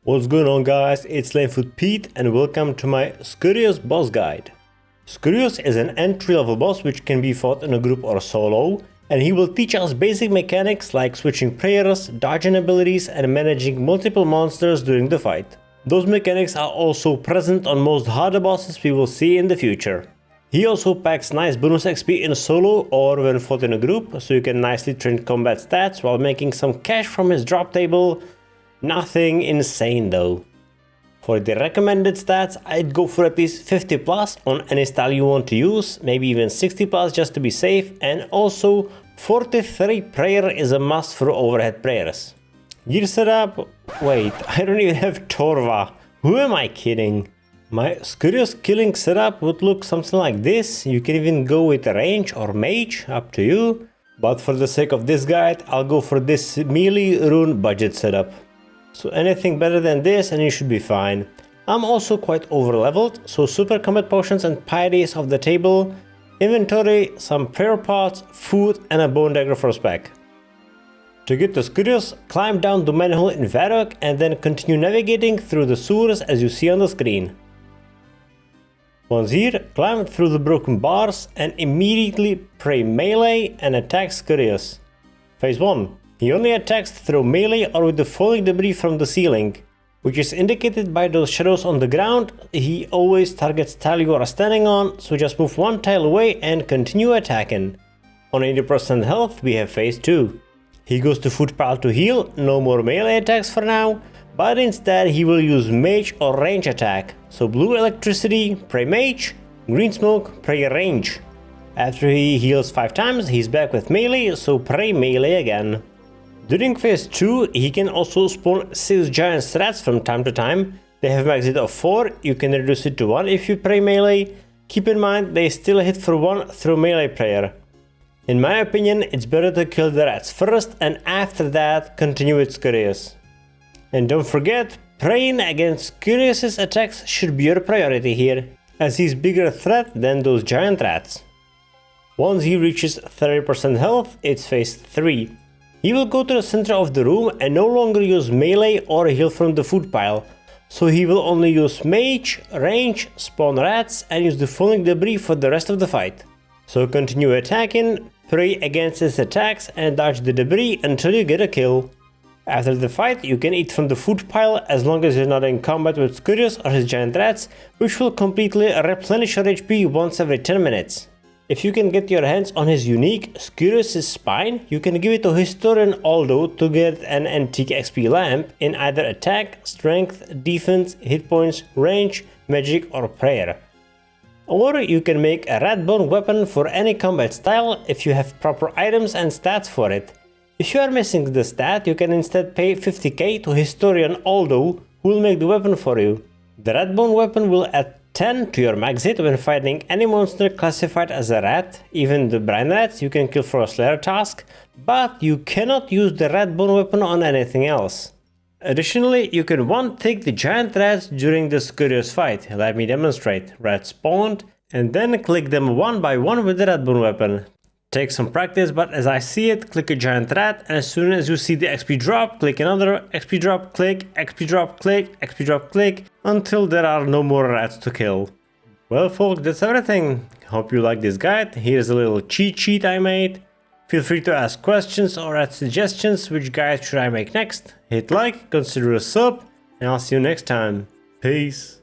What's going on, guys? It's Lanefoot Pete and welcome to my Scurrius boss guide. Scurrius is an entry-level boss which can be fought in a group or solo, and he will teach us basic mechanics like switching prayers, dodging abilities and managing multiple monsters during the fight. Those mechanics are also present on most harder bosses we will see in the future. He also packs nice bonus XP in solo or when fought in a group, so you can nicely train combat stats while making some cash from his drop table. Nothing insane though. For the recommended stats, I'd go for at least 50 plus on any style you want to use, maybe even 60 plus just to be safe, and also 43 prayer is a must for overhead prayers. Gear setup? Wait, I don't even have Torva. Who am I kidding? My Scurrius killing setup would look something like this. You can even go with a range or mage, up to you. But for the sake of this guide, I'll go for this melee rune budget setup. So anything better than this and you should be fine. I'm also quite over leveled, so super combat potions and pieties off the table, inventory, some prayer pots, food and a bone dagger for spec. To get to Scurrius, climb down the manhole in Varrock and then continue navigating through the sewers as you see on the screen. Once here, climb through the broken bars and immediately pray melee and attack Scurrius. Phase 1. He only attacks through melee or with the falling debris from the ceiling, which is indicated by those shadows on the ground. He always targets tile you are standing on, so just move one tile away and continue attacking. On 80% health we have phase 2. He goes to foot pile to heal, no more melee attacks for now, but instead he will use mage or range attack. So blue electricity, pray mage, green smoke, pray range. After he heals 5 times, he's back with melee, so pray melee again. During phase 2, he can also spawn 6 giant strats from time to time. They have a max hit of 4, you can reduce it to 1 if you pray melee. Keep in mind they still hit for 1 through melee prayer. In my opinion, it's better to kill the rats first and after that continue with Scurrius. And don't forget, praying against Scurrius' attacks should be your priority here, as he's bigger threat than those giant rats. Once he reaches 30% health, it's phase 3. He will go to the center of the room and no longer use melee or heal from the food pile, so he will only use mage, range, spawn rats and use the falling debris for the rest of the fight. So continue attacking, pray against his attacks and dodge the debris until you get a kill. After the fight you can eat from the food pile as long as you're not in combat with Scurrius or his giant rats, which will completely replenish your HP once every 10 minutes. If you can get your hands on his unique Scurrius' spine, you can give it to Historian Aldo to get an antique XP lamp in either attack, strength, defense, hit points, range, magic or prayer. Or you can make a rat bone weapon for any combat style if you have proper items and stats for it. If you are missing the stat, you can instead pay 50k to Historian Aldo, who will make the weapon for you. The rat bone weapon will add 10 to your max hit when fighting any monster classified as a rat. Even the brine rats you can kill for a slayer task, but you cannot use the rat bone weapon on anything else. Additionally, you can one-take the giant rats during the Scurrius fight. Let me demonstrate. Rats spawned, and then click them one by one with the rat bone weapon. Take some practice, but as I see it, click a giant rat, and as soon as you see the XP drop, click another, XP drop, click, XP drop, click, XP drop, click, until there are no more rats to kill. Well folks, that's everything. Hope you like this guide. Here's a little cheat sheet I made. Feel free to ask questions or add suggestions which guide should I make next. Hit like, consider a sub, and I'll see you next time. Peace.